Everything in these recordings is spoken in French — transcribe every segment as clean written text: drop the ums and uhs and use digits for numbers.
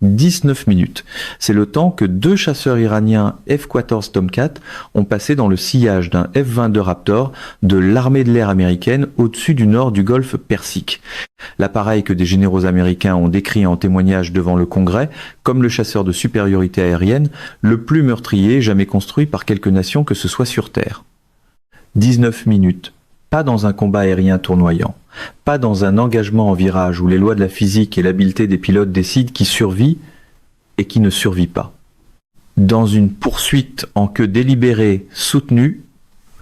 19 minutes. C'est le temps que 2 chasseurs iraniens F-14 Tomcat ont passé dans le sillage d'un F-22 Raptor de l'armée de l'air américaine au-dessus du nord du golfe Persique. L'appareil que des généraux américains ont décrit en témoignage devant le Congrès comme le chasseur de supériorité aérienne le plus meurtrier jamais construit par quelque nation que ce soit sur Terre. 19 minutes. Pas dans un combat aérien tournoyant, pas dans un engagement en virage où les lois de la physique et l'habileté des pilotes décident qui survit et qui ne survit pas. Dans une poursuite en queue délibérée, soutenue,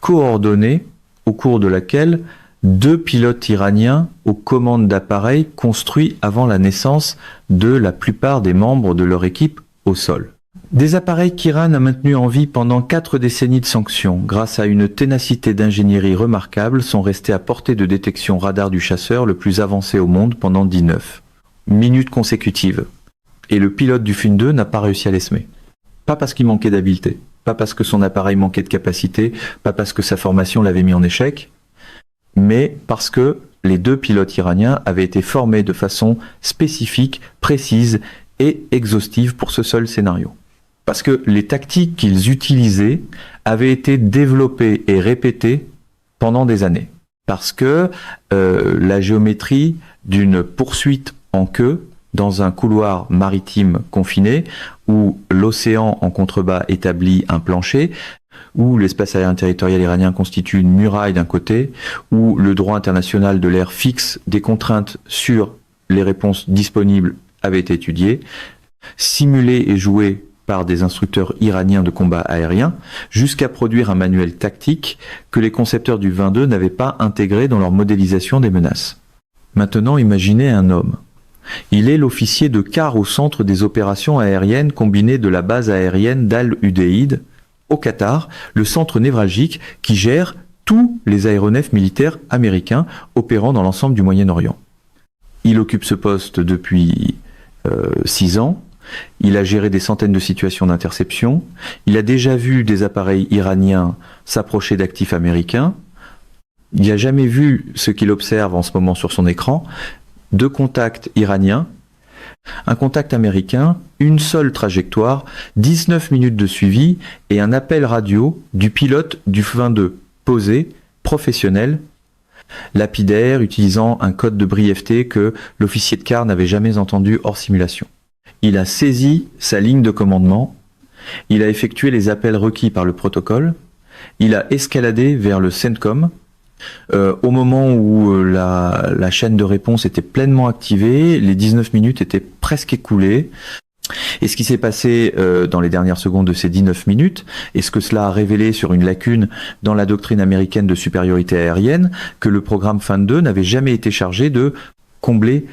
coordonnée, au cours de laquelle 2 pilotes iraniens aux commandes d'appareils construits avant la naissance de la plupart des membres de leur équipe au sol. Des appareils qu'Iran a maintenus en vie pendant 4 décennies de sanctions, grâce à une ténacité d'ingénierie remarquable, sont restés à portée de détection radar du chasseur le plus avancé au monde pendant 19 minutes consécutives. Et le pilote du Fun-2 n'a pas réussi à les semer. Pas parce qu'il manquait d'habileté, pas parce que son appareil manquait de capacité, pas parce que sa formation l'avait mis en échec, mais parce que les 2 pilotes iraniens avaient été formés de façon spécifique, précise et exhaustive pour ce seul scénario. Parce que les tactiques qu'ils utilisaient avaient été développées et répétées pendant des années. Parce que la géométrie d'une poursuite en queue dans un couloir maritime confiné, où l'océan en contrebas établit un plancher, où l'espace aérien territorial iranien constitue une muraille d'un côté, où le droit international de l'air fixe des contraintes sur les réponses disponibles avait été étudié, simulé et joué par des instructeurs iraniens de combat aérien, jusqu'à produire un manuel tactique que les concepteurs du 22 n'avaient pas intégré dans leur modélisation des menaces. Maintenant, imaginez un homme. Il est l'officier de quart au centre des opérations aériennes combinées de la base aérienne d'Al-Udeid, au Qatar, le centre névralgique qui gère tous les aéronefs militaires américains opérant dans l'ensemble du Moyen-Orient. Il occupe ce poste depuis 6 ans. Il a géré des centaines de situations d'interception. Il a déjà vu des appareils iraniens s'approcher d'actifs américains. Il n'a jamais vu ce qu'il observe en ce moment sur son écran. 2 contacts iraniens, un contact américain, une seule trajectoire, 19 minutes de suivi et un appel radio du pilote du F-22 posé, professionnel, lapidaire, utilisant un code de brièveté que l'officier de quart n'avait jamais entendu hors simulation. Il a saisi sa ligne de commandement, il a effectué les appels requis par le protocole, il a escaladé vers le CENTCOM, au moment où la chaîne de réponse était pleinement activée, les 19 minutes étaient presque écoulées. Et ce qui s'est passé dans les dernières secondes de ces 19 minutes, et ce que cela a révélé sur une lacune dans la doctrine américaine de supériorité aérienne, que le programme F-22 n'avait jamais été chargé de combler,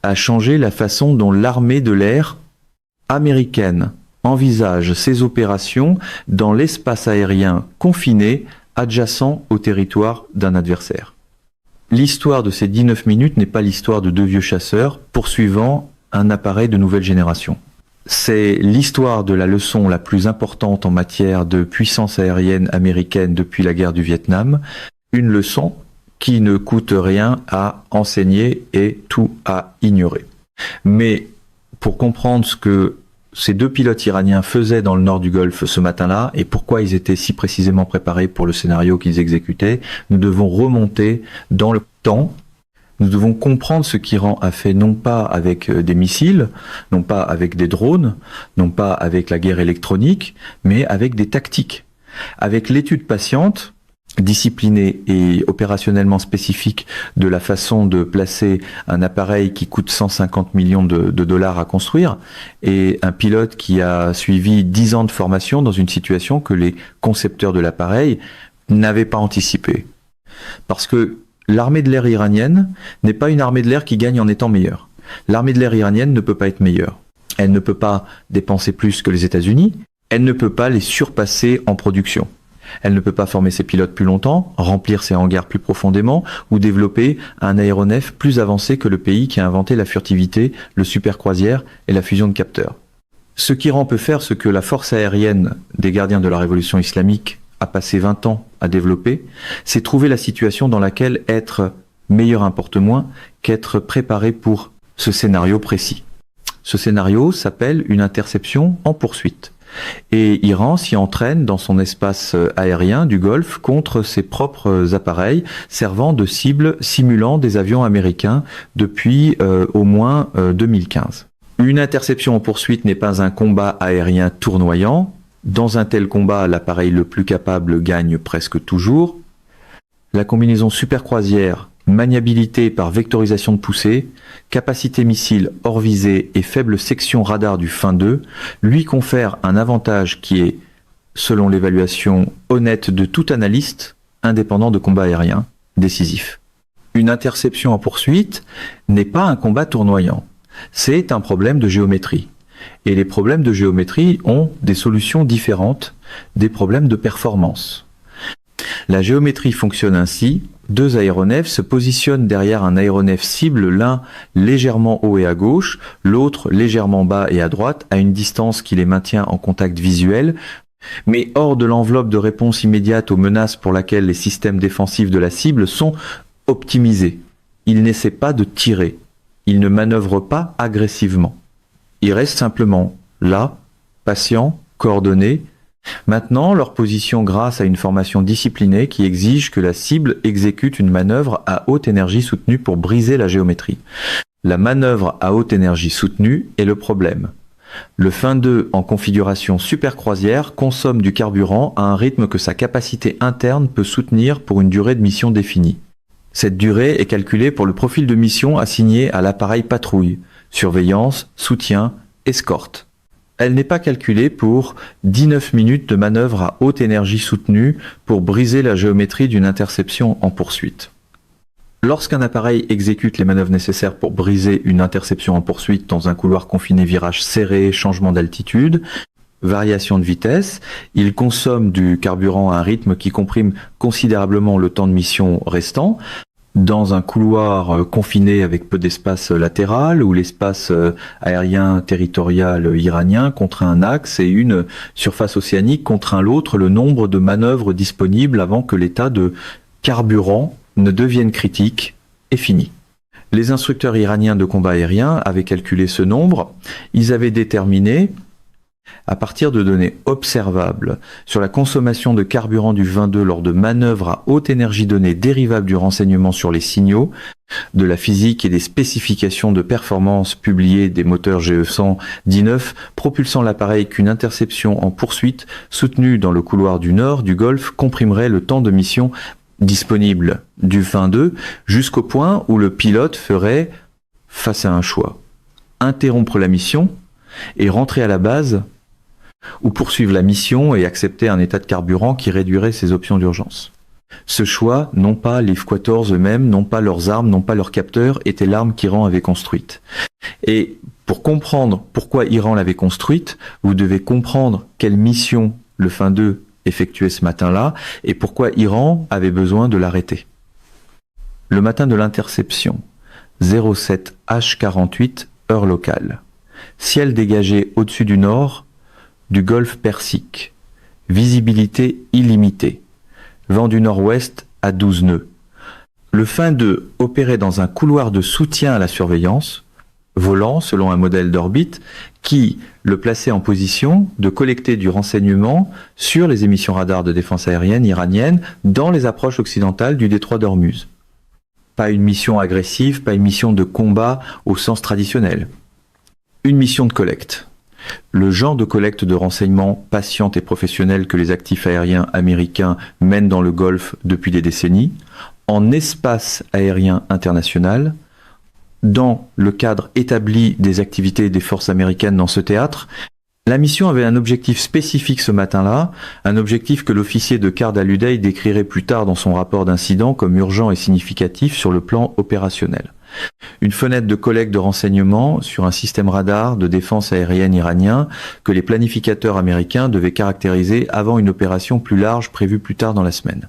a changé la façon dont l'armée de l'air américaine envisage ses opérations dans l'espace aérien confiné adjacent au territoire d'un adversaire. L'histoire de ces 19 minutes n'est pas l'histoire de 2 vieux chasseurs poursuivant un appareil de nouvelle génération. C'est l'histoire de la leçon la plus importante en matière de puissance aérienne américaine depuis la guerre du Vietnam, une leçon qui ne coûte rien à enseigner et tout à ignorer. Mais pour comprendre ce que ces 2 pilotes iraniens faisaient dans le nord du Golfe ce matin-là et pourquoi ils étaient si précisément préparés pour le scénario qu'ils exécutaient, nous devons remonter dans le temps. Nous devons comprendre ce qu'Iran a fait non pas avec des missiles, non pas avec des drones, non pas avec la guerre électronique, mais avec des tactiques. Avec l'étude patiente, disciplinée et opérationnellement spécifique de la façon de placer un appareil qui coûte 150 millions de dollars à construire et un pilote qui a suivi 10 ans de formation dans une situation que les concepteurs de l'appareil n'avaient pas anticipée. Parce que l'armée de l'air iranienne n'est pas une armée de l'air qui gagne en étant meilleure. L'armée de l'air iranienne ne peut pas être meilleure. Elle ne peut pas dépenser plus que les États-Unis. Elle ne peut pas les surpasser en production. Elle ne peut pas former ses pilotes plus longtemps, remplir ses hangars plus profondément ou développer un aéronef plus avancé que le pays qui a inventé la furtivité, le supercroisière et la fusion de capteurs. Ce qu'Iran peut faire, ce que la force aérienne des gardiens de la révolution islamique a passé 20 ans à développer, c'est trouver la situation dans laquelle être meilleur importe moins qu'être préparé pour ce scénario précis. Ce scénario s'appelle une interception en poursuite. Et Iran s'y entraîne dans son espace aérien du Golfe contre ses propres appareils servant de cible simulant des avions américains depuis au moins 2015. Une interception en poursuite n'est pas un combat aérien tournoyant. Dans un tel combat, l'appareil le plus capable gagne presque toujours. La combinaison super-croisière, maniabilité par vectorisation de poussée, capacité missile hors visée et faible section radar du Fin 2 lui confère un avantage qui est, selon l'évaluation honnête de tout analyste, indépendant de combat aérien, décisif. Une interception en poursuite n'est pas un combat tournoyant, c'est un problème de géométrie. Et les problèmes de géométrie ont des solutions différentes des problèmes de performance. La géométrie fonctionne ainsi. Deux aéronefs se positionnent derrière un aéronef cible, l'un légèrement haut et à gauche, l'autre légèrement bas et à droite, à une distance qui les maintient en contact visuel, mais hors de l'enveloppe de réponse immédiate aux menaces pour laquelle les systèmes défensifs de la cible sont optimisés. Ils n'essaient pas de tirer, ils ne manœuvrent pas agressivement. Ils restent simplement là, patients, coordonnés. Maintenant, leur position grâce à une formation disciplinée qui exige que la cible exécute une manœuvre à haute énergie soutenue pour briser la géométrie. La manœuvre à haute énergie soutenue est le problème. Le Fin 2 en configuration super-croisière consomme du carburant à un rythme que sa capacité interne peut soutenir pour une durée de mission définie. Cette durée est calculée pour le profil de mission assigné à l'appareil patrouille, surveillance, soutien, escorte. Elle n'est pas calculée pour 19 minutes de manœuvre à haute énergie soutenue pour briser la géométrie d'une interception en poursuite. Lorsqu'un appareil exécute les manœuvres nécessaires pour briser une interception en poursuite dans un couloir confiné, virage serré, changement d'altitude, variation de vitesse, il consomme du carburant à un rythme qui comprime considérablement le temps de mission restant. Dans un couloir confiné avec peu d'espace latéral, où l'espace aérien territorial iranien contraint un axe et une surface océanique contraint l'autre, le nombre de manœuvres disponibles avant que l'état de carburant ne devienne critique est fini. Les instructeurs iraniens de combat aérien avaient calculé ce nombre. Ils avaient déterminé, à partir de données observables sur la consommation de carburant du 22 lors de manœuvres à haute énergie données dérivables du renseignement sur les signaux, de la physique et des spécifications de performance publiées des moteurs GE100-19 propulsant l'appareil qu'une interception en poursuite soutenue dans le couloir du nord du Golfe comprimerait le temps de mission disponible du 22 jusqu'au point où le pilote ferait face à un choix: interrompre la mission et rentrer à la base, ou poursuivre la mission et accepter un état de carburant qui réduirait ses options d'urgence. Ce choix, non pas les F-14 eux-mêmes, non pas leurs armes, non pas leurs capteurs, était l'arme qu'Iran avait construite. Et pour comprendre pourquoi Iran l'avait construite, vous devez comprendre quelle mission le Fin 2 effectuait ce matin-là et pourquoi Iran avait besoin de l'arrêter. Le matin de l'interception, 07 H48, heure locale. Ciel dégagé au-dessus du nord du golfe Persique. Visibilité illimitée. Vent du nord-ouest à 12 nœuds. Le Fin 2 opérait dans un couloir de soutien à la surveillance, volant selon un modèle d'orbite qui le plaçait en position de collecter du renseignement sur les émissions radars de défense aérienne iranienne dans les approches occidentales du détroit d'Ormuz. Pas une mission agressive, pas une mission de combat au sens traditionnel. Une mission de collecte. Le genre de collecte de renseignements patiente et professionnelle que les actifs aériens américains mènent dans le Golfe depuis des décennies, en espace aérien international, dans le cadre établi des activités des forces américaines dans ce théâtre. La mission avait un objectif spécifique ce matin-là, un objectif que l'officier de Card al-Udeid décrirait plus tard dans son rapport d'incident comme urgent et significatif sur le plan opérationnel. Une fenêtre de collecte de renseignements sur un système radar de défense aérienne iranien que les planificateurs américains devaient caractériser avant une opération plus large prévue plus tard dans la semaine.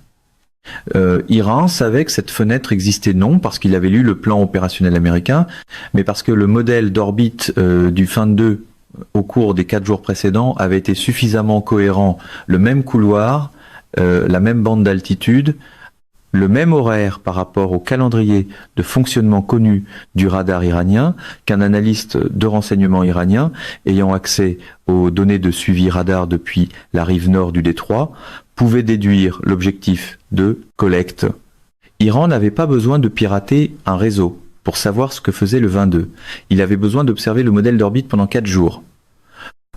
Iran savait que cette fenêtre existait non parce qu'il avait lu le plan opérationnel américain, mais parce que le modèle d'orbite du Fin 2 au cours des 4 jours précédents avait été suffisamment cohérent, le même couloir, la même bande d'altitude, le même horaire par rapport au calendrier de fonctionnement connu du radar iranien qu'un analyste de renseignement iranien ayant accès aux données de suivi radar depuis la rive nord du détroit pouvait déduire l'objectif de collecte. Iran n'avait pas besoin de pirater un réseau pour savoir ce que faisait le 22. Il avait besoin d'observer le modèle d'orbite pendant 4 jours.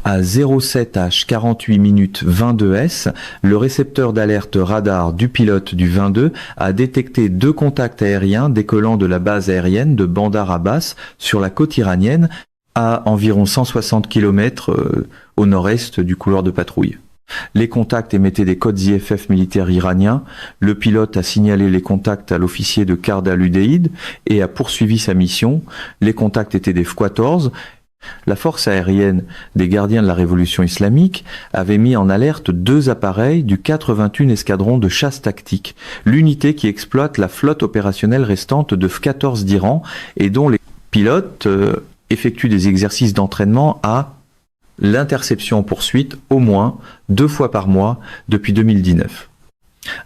À 07h 48 minutes 22s, le récepteur d'alerte radar du pilote du 22 a détecté 2 contacts aériens décollant de la base aérienne de Bandar Abbas sur la côte iranienne à environ 160 km au nord-est du couloir de patrouille. Les contacts émettaient des codes IFF militaires iraniens. Le pilote a signalé les contacts à l'officier de Kard al-Udeid et a poursuivi sa mission. Les contacts étaient des F-14. La force aérienne des gardiens de la révolution islamique avait mis en alerte 2 appareils du 81 escadron de chasse tactique, l'unité qui exploite la flotte opérationnelle restante de F-14 d'Iran et dont les pilotes effectuent des exercices d'entraînement à l'interception en poursuite au moins 2 fois par mois depuis 2019.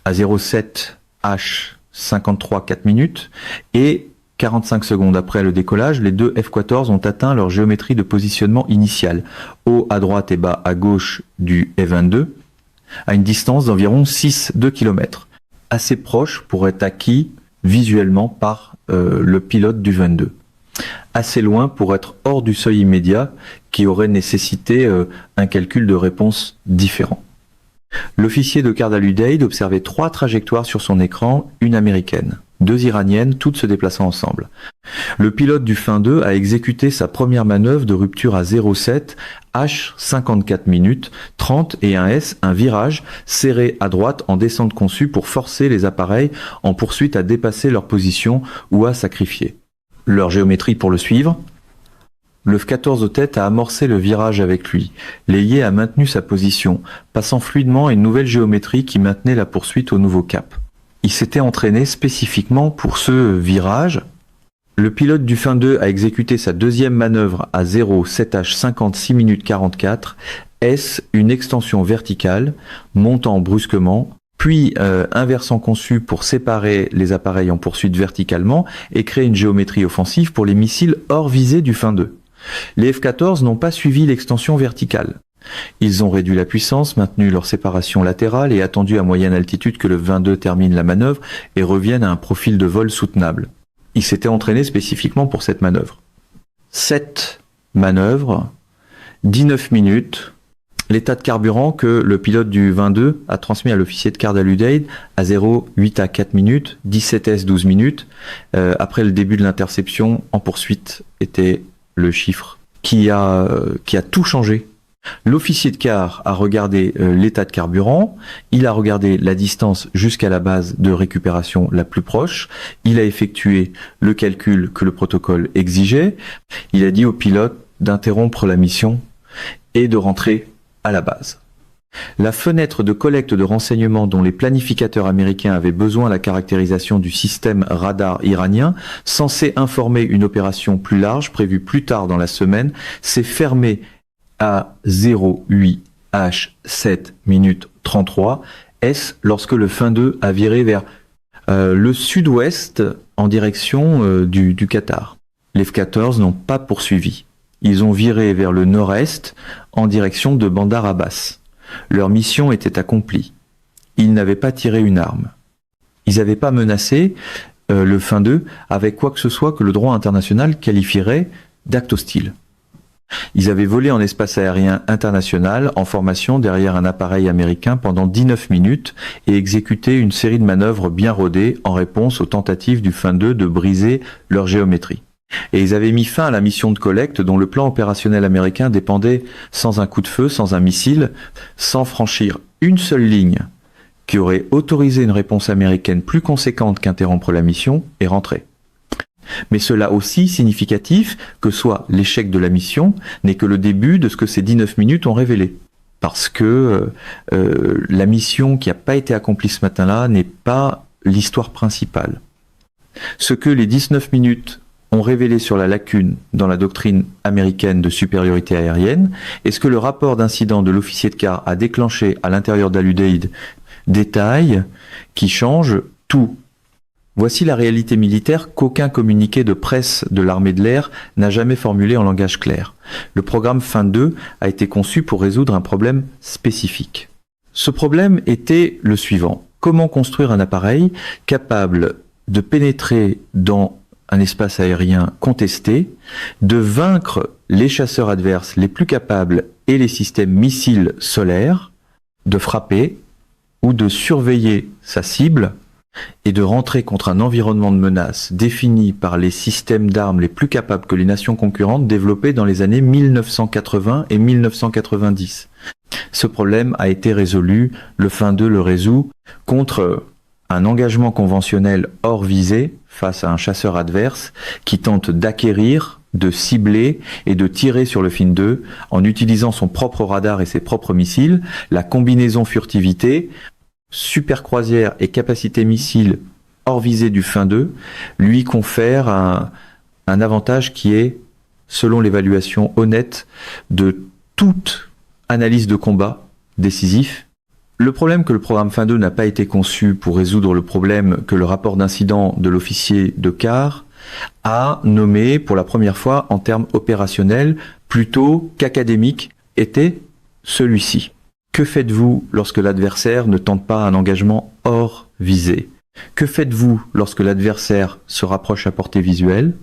À 07h 53 4 minutes et 45 secondes après le décollage, les 2 F-14 ont atteint leur géométrie de positionnement initiale, haut à droite et bas à gauche du F-22, à une distance d'environ 6-2 km, assez proche pour être acquis visuellement par le pilote du 22. Assez loin pour être hors du seuil immédiat qui aurait nécessité un calcul de réponse différent. L'officier de Kard al-Udeid observait 3 trajectoires sur son écran, une américaine, 2 iraniennes, toutes se déplaçant ensemble. Le pilote du F-2 a exécuté sa première manœuvre de rupture à 07 H 54 minutes 30 et un S, un virage serré à droite en descente conçue pour forcer les appareils en poursuite à dépasser leur position ou à sacrifier leur géométrie pour le suivre. Le F-14 de tête a amorcé le virage avec lui. L'ailier a maintenu sa position, passant fluidement à une nouvelle géométrie qui maintenait la poursuite au nouveau cap. Il s'était entraîné spécifiquement pour ce virage. Le pilote du F-2 a exécuté sa deuxième manœuvre à 07h 56 minutes 44, S, une extension verticale, montant brusquement, puis inversant conçu pour séparer les appareils en poursuite verticalement et créer une géométrie offensive pour les missiles hors visée du F-2. Les F-14 n'ont pas suivi l'extension verticale. Ils ont réduit la puissance, maintenu leur séparation latérale et attendu à moyenne altitude que le F-22 termine la manœuvre et revienne à un profil de vol soutenable. Ils s'étaient entraînés spécifiquement pour cette manœuvre. 7 manœuvres, 19 minutes, l'état de carburant que le pilote du 22 a transmis à l'officier de Kard al-Udeid à 0,8 à 4 minutes, 17 S 12 minutes. Après le début de l'interception, en poursuite, était le chiffre qui a tout changé. L'officier de quart a regardé l'état de carburant, il a regardé la distance jusqu'à la base de récupération la plus proche, il a effectué le calcul que le protocole exigeait, il a dit au pilote d'interrompre la mission et de rentrer à la base. La fenêtre de collecte de renseignements dont les planificateurs américains avaient besoin à la caractérisation du système radar iranien, censé informer une opération plus large prévue plus tard dans la semaine, s'est fermée à 08 H 7 minutes 33 S lorsque le F-2 a viré vers le sud-ouest en direction du Qatar. Les F-14 n'ont pas poursuivi. Ils ont viré vers le nord-est en direction de Bandar Abbas. Leur mission était accomplie. Ils n'avaient pas tiré une arme. Ils n'avaient pas menacé le F-2 avec quoi que ce soit que le droit international qualifierait d'acte hostile. Ils avaient volé en espace aérien international en formation derrière un appareil américain pendant 19 minutes et exécuté une série de manœuvres bien rodées en réponse aux tentatives du F-2 de briser leur géométrie. Et ils avaient mis fin à la mission de collecte dont le plan opérationnel américain dépendait sans un coup de feu, sans un missile, sans franchir une seule ligne qui aurait autorisé une réponse américaine plus conséquente qu'interrompre la mission et rentrer. Mais cela aussi significatif que soit l'échec de la mission n'est que le début de ce que ces 19 minutes ont révélé. Parce que la mission qui n'a pas été accomplie ce matin-là n'est pas l'histoire principale. Ce que les 19 minutes ont révélé sur la lacune dans la doctrine américaine de supériorité aérienne et ce que le rapport d'incident de l'officier de quart a déclenché à l'intérieur d'Al-Udeid détaille qui change tout. Voici la réalité militaire qu'aucun communiqué de presse de l'armée de l'air n'a jamais formulé en langage clair. Le programme Fin 2 a été conçu pour résoudre un problème spécifique. Ce problème était le suivant. Comment construire un appareil capable de pénétrer dans un espace aérien contesté, de vaincre les chasseurs adverses les plus capables et les systèmes missiles solaires, de frapper ou de surveiller sa cible et de rentrer contre un environnement de menace défini par les systèmes d'armes les plus capables que les nations concurrentes développées dans les années 1980 et 1990. Ce problème a été résolu, le Fin 2 le résout, contre un engagement conventionnel hors visée face à un chasseur adverse qui tente d'acquérir, de cibler et de tirer sur le Fin 2 en utilisant son propre radar et ses propres missiles, la combinaison furtivité, super croisière et capacité missile hors visée du Fin 2 lui confère un avantage qui est, selon l'évaluation honnête de toute analyse de combat décisif. Le problème que le programme Fin 2 n'a pas été conçu pour résoudre le problème que le rapport d'incident de l'officier de quart a nommé pour la première fois en termes opérationnels plutôt qu'académiques était celui-ci. Que faites-vous lorsque l'adversaire ne tente pas un engagement hors visée? Que faites-vous lorsque l'adversaire se rapproche à portée visuelle,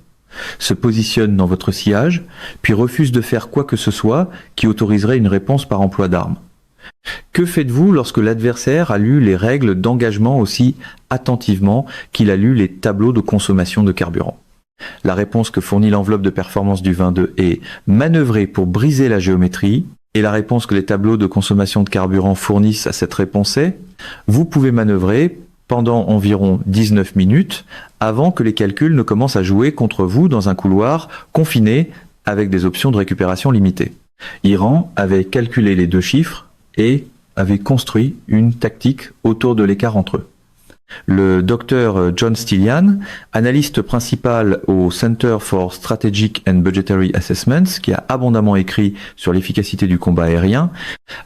se positionne dans votre sillage, puis refuse de faire quoi que ce soit qui autoriserait une réponse par emploi d'armes? Que faites-vous lorsque l'adversaire a lu les règles d'engagement aussi attentivement qu'il a lu les tableaux de consommation de carburant? La réponse que fournit l'enveloppe de performance du 22 est manœuvrer pour briser la géométrie, et la réponse que les tableaux de consommation de carburant fournissent à cette réponse est vous pouvez manœuvrer pendant environ 19 minutes avant que les calculs ne commencent à jouer contre vous dans un couloir confiné avec des options de récupération limitées. Iran avait calculé les deux chiffres et avait construit une tactique autour de l'écart entre eux. Le docteur John Stillian, analyste principal au Center for Strategic and Budgetary Assessments, qui a abondamment écrit sur l'efficacité du combat aérien,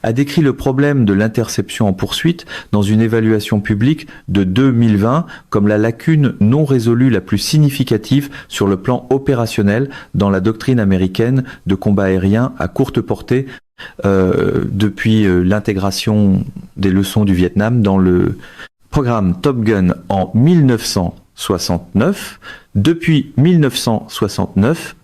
a décrit le problème de l'interception en poursuite dans une évaluation publique de 2020 comme la lacune non résolue la plus significative sur le plan opérationnel dans la doctrine américaine de combat aérien à courte portée depuis l'intégration des leçons du Vietnam dans le programme Top Gun en 1969. Depuis 1969,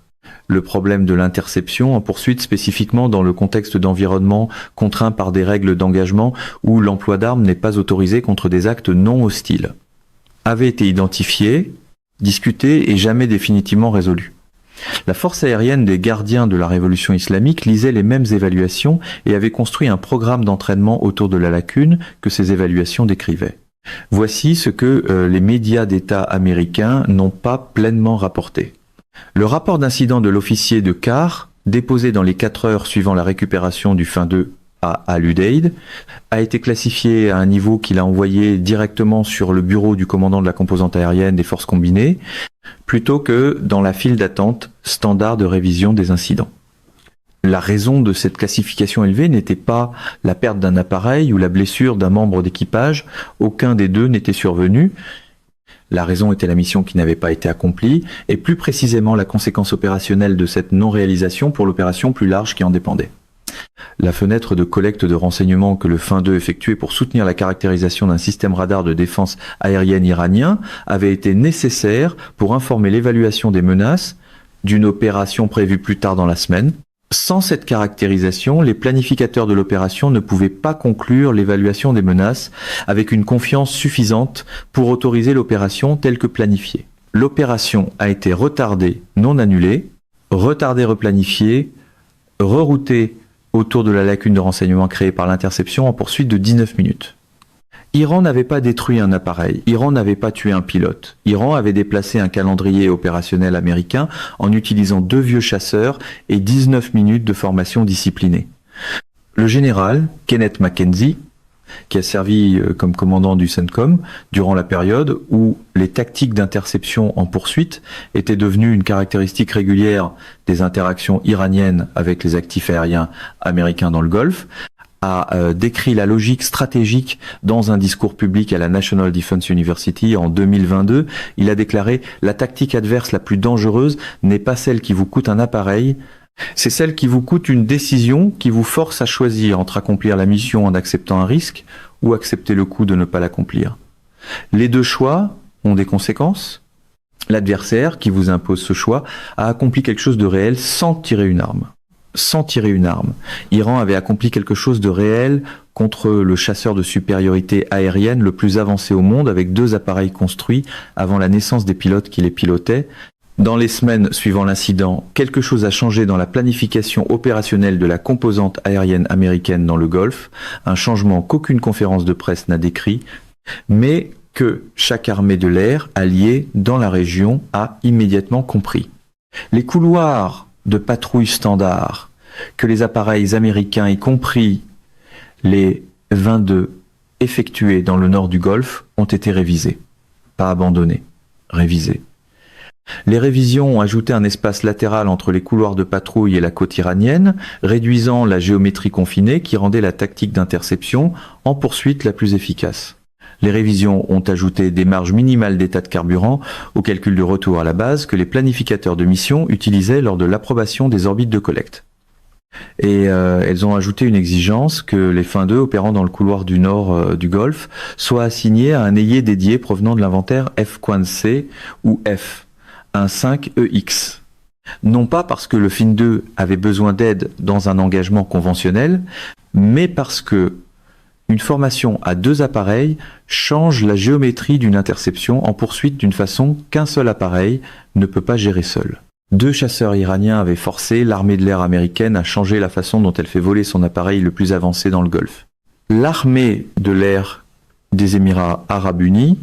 le problème de l'interception en poursuite spécifiquement dans le contexte d'environnement contraint par des règles d'engagement où l'emploi d'armes n'est pas autorisé contre des actes non hostiles, avait été identifié, discuté et jamais définitivement résolu. La force aérienne des gardiens de la révolution islamique lisait les mêmes évaluations et avait construit un programme d'entraînement autour de la lacune que ces évaluations décrivaient. Voici ce que les médias d'État américains n'ont pas pleinement rapporté. Le rapport d'incident de l'officier de quart, déposé dans les 4 heures suivant la récupération du Fin 2 à Al-Udeid, a été classifié à un niveau qu'il a envoyé directement sur le bureau du commandant de la composante aérienne des forces combinées, plutôt que dans la file d'attente standard de révision des incidents. La raison de cette classification élevée n'était pas la perte d'un appareil ou la blessure d'un membre d'équipage, aucun des deux n'était survenu. La raison était la mission qui n'avait pas été accomplie, et plus précisément la conséquence opérationnelle de cette non-réalisation pour l'opération plus large qui en dépendait. La fenêtre de collecte de renseignements que le Fin 2 effectuait pour soutenir la caractérisation d'un système radar de défense aérienne iranien avait été nécessaire pour informer l'évaluation des menaces d'une opération prévue plus tard dans la semaine. Sans cette caractérisation, les planificateurs de l'opération ne pouvaient pas conclure l'évaluation des menaces avec une confiance suffisante pour autoriser l'opération telle que planifiée. L'opération a été retardée, non annulée, retardée, replanifiée, reroutée autour de la lacune de renseignement créée par l'interception en poursuite de 19 minutes. Iran n'avait pas détruit un appareil, Iran n'avait pas tué un pilote. Iran avait déplacé un calendrier opérationnel américain en utilisant 2 vieux chasseurs et 19 minutes de formation disciplinée. Le général Kenneth Mackenzie, qui a servi comme commandant du CENTCOM durant la période où les tactiques d'interception en poursuite étaient devenues une caractéristique régulière des interactions iraniennes avec les actifs aériens américains dans le Golfe, a décrit la logique stratégique dans un discours public à la National Defense University en 2022. Il a déclaré « La tactique adverse la plus dangereuse n'est pas celle qui vous coûte un appareil, c'est celle qui vous coûte une décision qui vous force à choisir entre accomplir la mission en acceptant un risque ou accepter le coût de ne pas l'accomplir. Les deux choix ont des conséquences. L'adversaire qui vous impose ce choix a accompli quelque chose de réel sans tirer une arme. Sans tirer une arme. Iran avait accompli quelque chose de réel contre le chasseur de supériorité aérienne le plus avancé au monde avec 2 appareils construits avant la naissance des pilotes qui les pilotaient. Dans les semaines suivant l'incident, quelque chose a changé dans la planification opérationnelle de la composante aérienne américaine dans le Golfe, un changement qu'aucune conférence de presse n'a décrit, mais que chaque armée de l'air alliée dans la région a immédiatement compris. Les couloirs de patrouille standard que les appareils américains, y compris les 22 effectués dans le nord du Golfe, ont été révisés. Pas abandonnés, révisés. Les révisions ont ajouté un espace latéral entre les couloirs de patrouille et la côte iranienne, réduisant la géométrie confinée qui rendait la tactique d'interception en poursuite la plus efficace. Les révisions ont ajouté des marges minimales d'état de carburant au calcul de retour à la base que les planificateurs de mission utilisaient lors de l'approbation des orbites de collecte. Et elles ont ajouté une exigence que les fins 2 opérant dans le couloir du nord du Golfe soient assignés à un ailier dédié provenant de l'inventaire F-C ou F, un 5EX. Non pas parce que le fin 2 avait besoin d'aide dans un engagement conventionnel, mais parce que une formation à 2 appareils change la géométrie d'une interception en poursuite d'une façon qu'un seul appareil ne peut pas gérer seul. 2 chasseurs iraniens avaient forcé l'armée de l'air américaine à changer la façon dont elle fait voler son appareil le plus avancé dans le Golfe. L'armée de l'air des Émirats arabes unis,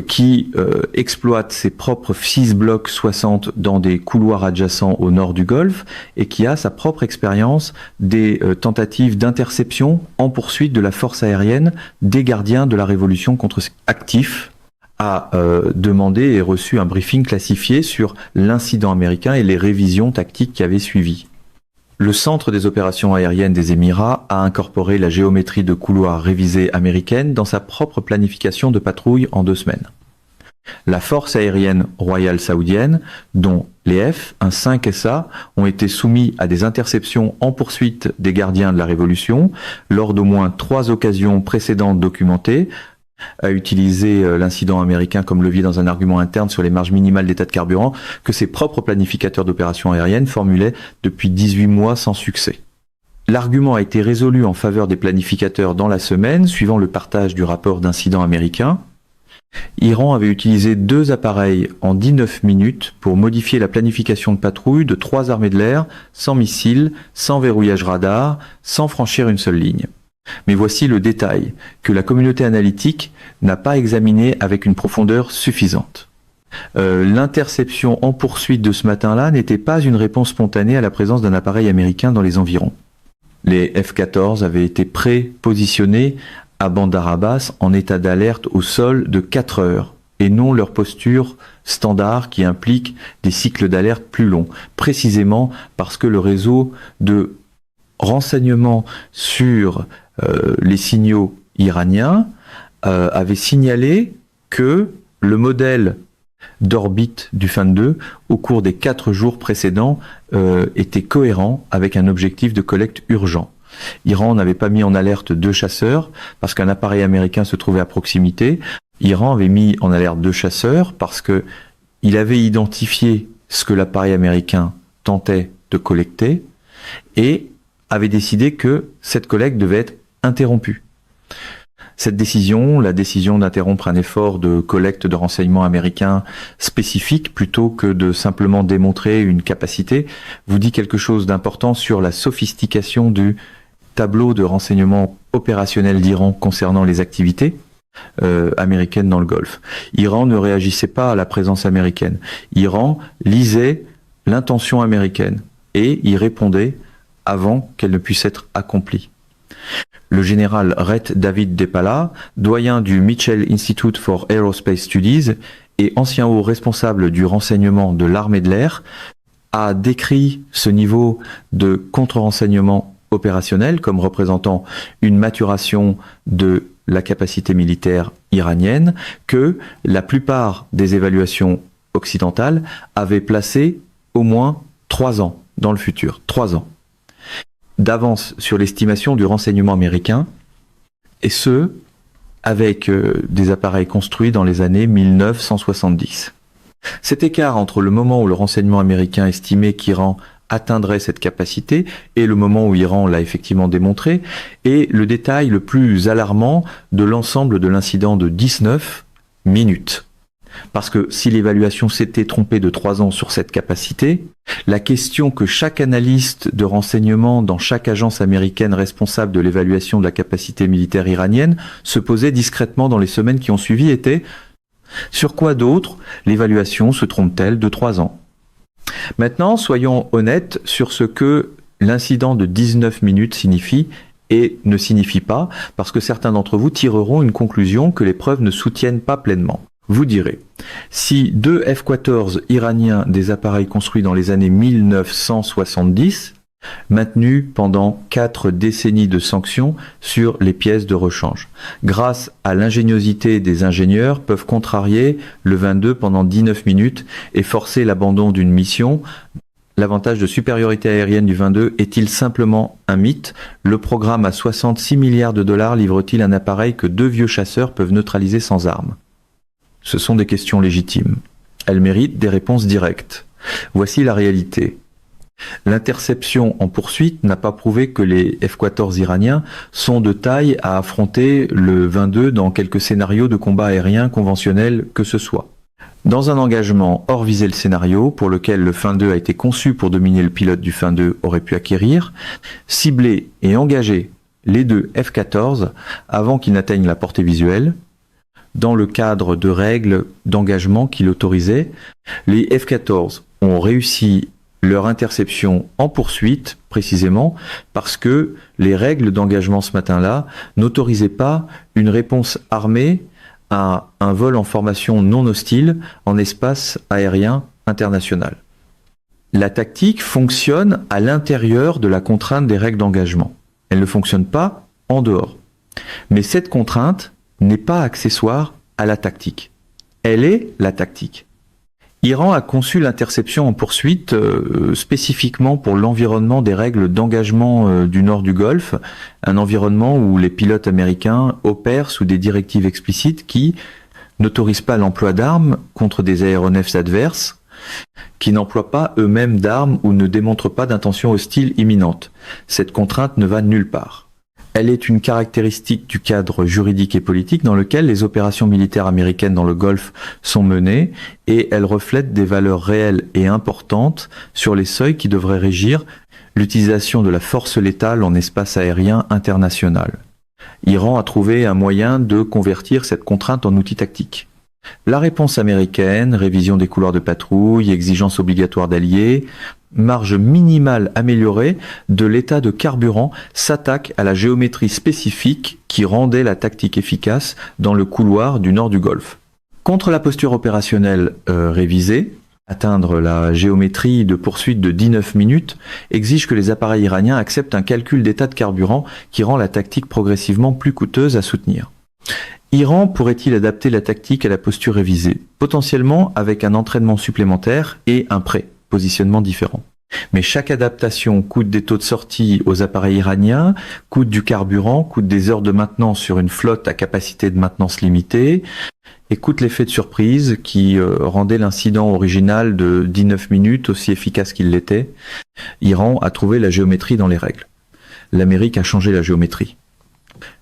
qui exploite ses propres 6 blocs 60 dans des couloirs adjacents au nord du Golfe et qui a sa propre expérience des tentatives d'interception en poursuite de la force aérienne des gardiens de la révolution contre actifs, a demandé et reçu un briefing classifié sur l'incident américain et les révisions tactiques qui avaient suivi. Le centre des opérations aériennes des Émirats a incorporé la géométrie de couloir révisée américaine dans sa propre planification de patrouille en 2 semaines. La force aérienne royale saoudienne, dont les F, un 5SA, ont été soumis à des interceptions en poursuite des gardiens de la Révolution lors d'au moins 3 occasions précédentes documentées, a utilisé l'incident américain comme levier dans un argument interne sur les marges minimales d'état de carburant que ses propres planificateurs d'opérations aériennes formulaient depuis 18 mois sans succès. L'argument a été résolu en faveur des planificateurs dans la semaine, suivant le partage du rapport d'incident américain. Iran avait utilisé 2 appareils en 19 minutes pour modifier la planification de patrouille de 3 armées de l'air, sans missiles, sans verrouillage radar, sans franchir une seule ligne. Mais voici le détail que la communauté analytique n'a pas examiné avec une profondeur suffisante. L'interception en poursuite de ce matin-là n'était pas une réponse spontanée à la présence d'un appareil américain dans les environs. Les F-14 avaient été pré-positionnés à Bandar Abbas en état d'alerte au sol de 4 heures et non leur posture standard qui implique des cycles d'alerte plus longs, précisément parce que le réseau de renseignements sur les signaux iraniens avait signalé que le modèle d'orbite du fin 2 au cours des 4 jours précédents était cohérent avec un objectif de collecte urgent. Iran n'avait pas mis en alerte 2 chasseurs parce qu'un appareil américain se trouvait à proximité. Iran avait mis en alerte 2 chasseurs parce que il avait identifié ce que l'appareil américain tentait de collecter et avait décidé que cette collecte devait être interrompue. Cette décision, la décision d'interrompre un effort de collecte de renseignements américains spécifique plutôt que de simplement démontrer une capacité, vous dit quelque chose d'important sur la sophistication du tableau de renseignement opérationnel d'Iran concernant les activités américaines dans le Golfe. Iran ne réagissait pas à la présence américaine. Iran lisait l'intention américaine et y répondait avant qu'elle ne puisse être accomplie. Le général Rhett David Depala, doyen du Mitchell Institute for Aerospace Studies et ancien haut responsable du renseignement de l'armée de l'air, a décrit ce niveau de contre-renseignement opérationnel comme représentant une maturation de la capacité militaire iranienne que la plupart des évaluations occidentales avaient placé au moins 3 ans dans le futur. 3 ans d'avance sur l'estimation du renseignement américain, et ce, avec des appareils construits dans les années 1970. Cet écart entre le moment où le renseignement américain estimait qu'Iran atteindrait cette capacité et le moment où Iran l'a effectivement démontré est le détail le plus alarmant de l'ensemble de l'incident de 19 minutes. Parce que si l'évaluation s'était trompée de 3 ans sur cette capacité, la question que chaque analyste de renseignement dans chaque agence américaine responsable de l'évaluation de la capacité militaire iranienne se posait discrètement dans les semaines qui ont suivi était: sur quoi d'autre l'évaluation se trompe-t-elle de 3 ans? Maintenant, soyons honnêtes sur ce que l'incident de 19 minutes signifie et ne signifie pas, parce que certains d'entre vous tireront une conclusion que les preuves ne soutiennent pas pleinement. Vous direz, si 2 F-14 iraniens des appareils construits dans les années 1970, maintenus pendant 4 décennies de sanctions sur les pièces de rechange, grâce à l'ingéniosité des ingénieurs, peuvent contrarier le 22 pendant 19 minutes et forcer l'abandon d'une mission, l'avantage de supériorité aérienne du 22 est-il simplement un mythe? Le programme à 66 milliards de dollars livre-t-il un appareil que 2 vieux chasseurs peuvent neutraliser sans armes? Ce sont des questions légitimes. Elles méritent des réponses directes. Voici la réalité. L'interception en poursuite n'a pas prouvé que les F-14 iraniens sont de taille à affronter le 22 dans quelque scénario de combat aérien conventionnel que ce soit. Dans un engagement hors visée le scénario, pour lequel le Fin-2 a été conçu pour dominer le pilote du Fin-2 aurait pu acquérir, cibler et engager les 2 F-14 avant qu'ils n'atteignent la portée visuelle, dans le cadre de règles d'engagement qui l'autorisaient, les F-14 ont réussi leur interception en poursuite, précisément parce que les règles d'engagement ce matin-là n'autorisaient pas une réponse armée à un vol en formation non hostile en espace aérien international. La tactique fonctionne à l'intérieur de la contrainte des règles d'engagement. Elle ne fonctionne pas en dehors. Mais cette contrainte n'est pas accessoire à la tactique. Elle est la tactique. Iran a conçu l'interception en poursuite spécifiquement pour l'environnement des règles d'engagement du nord du Golfe, un environnement où les pilotes américains opèrent sous des directives explicites qui n'autorisent pas l'emploi d'armes contre des aéronefs adverses, qui n'emploient pas eux-mêmes d'armes ou ne démontrent pas d'intention hostile imminente. Cette contrainte ne va nulle part. Elle est une caractéristique du cadre juridique et politique dans lequel les opérations militaires américaines dans le Golfe sont menées et elle reflète des valeurs réelles et importantes sur les seuils qui devraient régir l'utilisation de la force létale en espace aérien international. Iran a trouvé un moyen de convertir cette contrainte en outil tactique. La réponse américaine, révision des couloirs de patrouille, exigence obligatoire d'alliés, marge minimale améliorée de l'état de carburant s'attaque à la géométrie spécifique qui rendait la tactique efficace dans le couloir du nord du Golfe. Contre la posture opérationnelle révisée, atteindre la géométrie de poursuite de 19 minutes exige que les appareils iraniens acceptent un calcul d'état de carburant qui rend la tactique progressivement plus coûteuse à soutenir. Iran pourrait-il adapter la tactique à la posture révisée, potentiellement avec un entraînement supplémentaire et un positionnement différent. Mais chaque adaptation coûte des taux de sortie aux appareils iraniens, coûte du carburant, coûte des heures de maintenance sur une flotte à capacité de maintenance limitée, et coûte l'effet de surprise qui rendait l'incident original de 19 minutes aussi efficace qu'il l'était. Iran a trouvé la géométrie dans les règles. L'Amérique a changé la géométrie.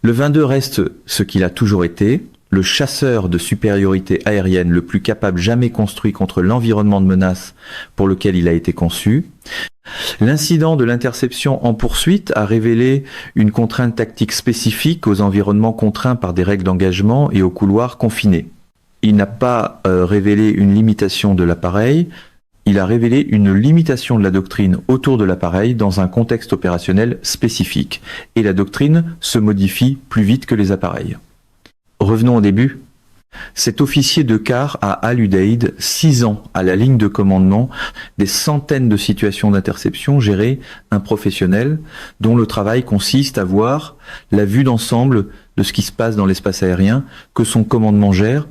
Le 22 reste ce qu'il a toujours été, le chasseur de supériorité aérienne le plus capable jamais construit contre l'environnement de menace pour lequel il a été conçu. L'incident de l'interception en poursuite a révélé une contrainte tactique spécifique aux environnements contraints par des règles d'engagement et aux couloirs confinés. Il n'a pas révélé une limitation de l'appareil, il a révélé une limitation de la doctrine autour de l'appareil dans un contexte opérationnel spécifique. Et la doctrine se modifie plus vite que les appareils. Revenons au début. Cet officier de quart a à l'UDAID 6 ans à la ligne de commandement, des centaines de situations d'interception gérées, un professionnel dont le travail consiste à voir la vue d'ensemble de ce qui se passe dans l'espace aérien, que son commandement gère,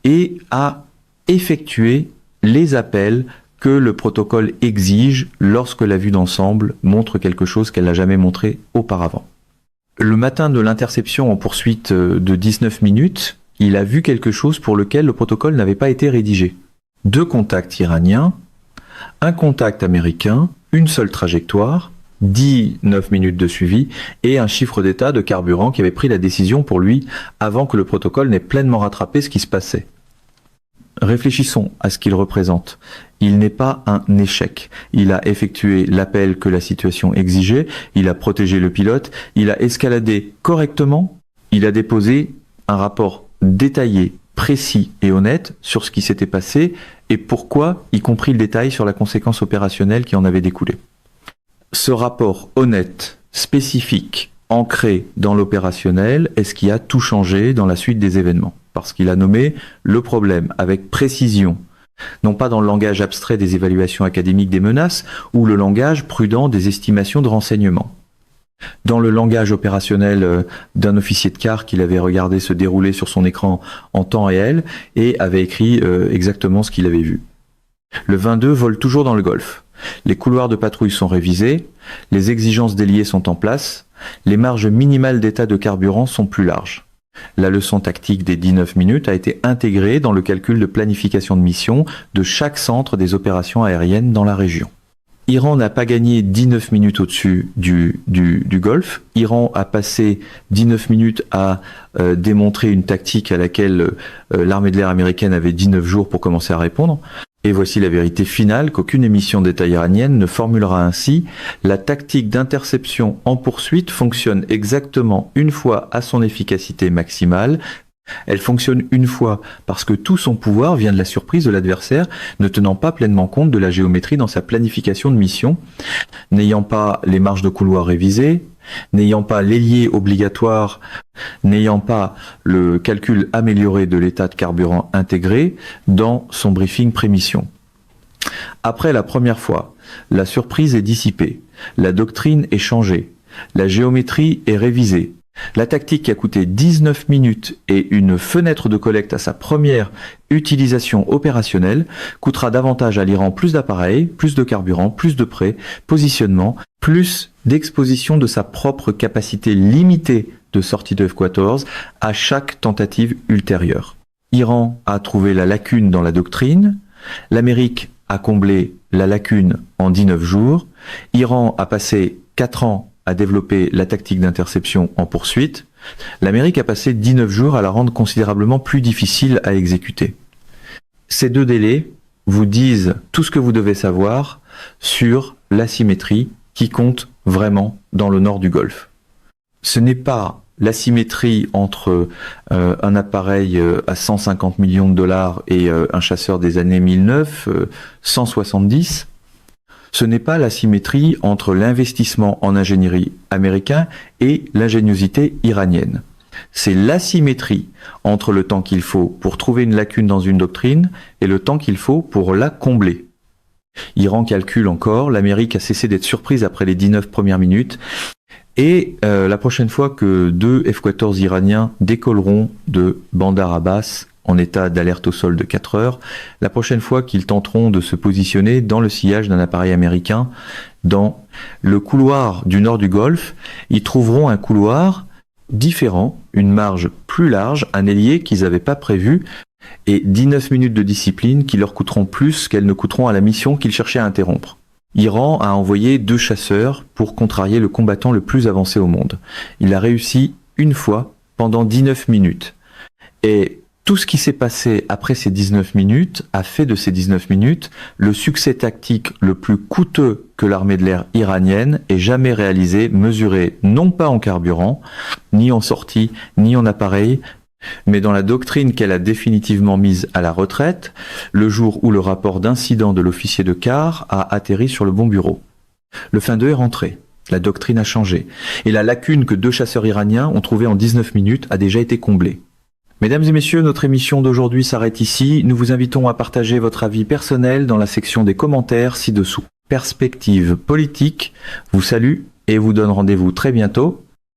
et à effectuer les appels que le protocole exige lorsque la vue d'ensemble montre quelque chose qu'elle n'a jamais montré auparavant. Le matin de l'interception en poursuite de 19 minutes, il a vu quelque chose pour lequel le protocole n'avait pas été rédigé. 2 contacts iraniens, un contact américain, une seule trajectoire, 19 minutes de suivi et un chiffre d'état de carburant qui avait pris la décision pour lui avant que le protocole n'ait pleinement rattrapé ce qui se passait. Réfléchissons à ce qu'il représente. Il n'est pas un échec. Il a effectué l'appel que la situation exigeait, il a protégé le pilote, il a escaladé correctement, il a déposé un rapport détaillé, précis et honnête sur ce qui s'était passé et pourquoi, y compris le détail sur la conséquence opérationnelle qui en avait découlé. Ce rapport honnête, spécifique, ancré dans l'opérationnel est ce qui a tout changé dans la suite des événements. Parce qu'il a nommé le problème avec précision, non pas dans le langage abstrait des évaluations académiques des menaces ou le langage prudent des estimations de renseignement. Dans le langage opérationnel d'un officier de quart qu'il avait regardé se dérouler sur son écran en temps réel et avait écrit exactement ce qu'il avait vu. Le 22 vole toujours dans le Golfe. Les couloirs de patrouille sont révisés, les exigences déliées sont en place, les marges minimales d'état de carburant sont plus larges. La leçon tactique des 19 minutes a été intégrée dans le calcul de planification de mission de chaque centre des opérations aériennes dans la région. Iran n'a pas gagné 19 minutes au-dessus du Golfe. Iran a passé 19 minutes à démontrer une tactique à laquelle l'armée de l'air américaine avait 19 jours pour commencer à répondre. Et voici la vérité finale qu'aucune émission d'État iranienne ne formulera ainsi. La tactique d'interception en poursuite fonctionne exactement une fois à son efficacité maximale. Elle fonctionne une fois parce que tout son pouvoir vient de la surprise de l'adversaire, ne tenant pas pleinement compte de la géométrie dans sa planification de mission, n'ayant pas les marges de couloir révisées, n'ayant pas l'ailier obligatoire, n'ayant pas le calcul amélioré de l'état de carburant intégré dans son briefing pré-mission. Après la première fois, la surprise est dissipée, la doctrine est changée, la géométrie est révisée. La tactique qui a coûté 19 minutes et une fenêtre de collecte à sa première utilisation opérationnelle coûtera davantage à l'Iran plus d'appareils, plus de carburant, plus de prêts, positionnement, plus d'exposition de sa propre capacité limitée de sortie de F-14 à chaque tentative ultérieure. Iran a trouvé la lacune dans la doctrine, l'Amérique a comblé la lacune en 19 jours, Iran a passé 4 ans à développer la tactique d'interception en poursuite, l'Amérique a passé 19 jours à la rendre considérablement plus difficile à exécuter. Ces 2 délais vous disent tout ce que vous devez savoir sur l'asymétrie qui compte vraiment dans le nord du Golfe. Ce n'est pas l'asymétrie entre un appareil à 150 millions de dollars et un chasseur des années 1009, 170. Ce n'est pas l'asymétrie entre l'investissement en ingénierie américain et l'ingéniosité iranienne. C'est l'asymétrie entre le temps qu'il faut pour trouver une lacune dans une doctrine et le temps qu'il faut pour la combler. Iran calcule encore, l'Amérique a cessé d'être surprise après les 19 premières minutes et la prochaine fois que 2 F-14 iraniens décolleront de Bandar Abbas en état d'alerte au sol de 4 heures, la prochaine fois qu'ils tenteront de se positionner dans le sillage d'un appareil américain, dans le couloir du nord du Golfe, ils trouveront un couloir différent, une marge plus large, un ailier qu'ils n'avaient pas prévu, et 19 minutes de discipline qui leur coûteront plus qu'elles ne coûteront à la mission qu'ils cherchaient à interrompre. Iran a envoyé 2 chasseurs pour contrarier le combattant le plus avancé au monde. Il a réussi une fois pendant 19 minutes. Et tout ce qui s'est passé après ces 19 minutes a fait de ces 19 minutes le succès tactique le plus coûteux que l'armée de l'air iranienne ait jamais réalisé, mesuré non pas en carburant, ni en sortie, ni en appareil, mais dans la doctrine qu'elle a définitivement mise à la retraite, le jour où le rapport d'incident de l'officier de quart a atterri sur le bon bureau. Le fin 2 est rentré, la doctrine a changé, et la lacune que 2 chasseurs iraniens ont trouvée en 19 minutes a déjà été comblée. Mesdames et messieurs, notre émission d'aujourd'hui s'arrête ici. Nous vous invitons à partager votre avis personnel dans la section des commentaires ci-dessous. Perspective politique vous salue et vous donne rendez-vous très bientôt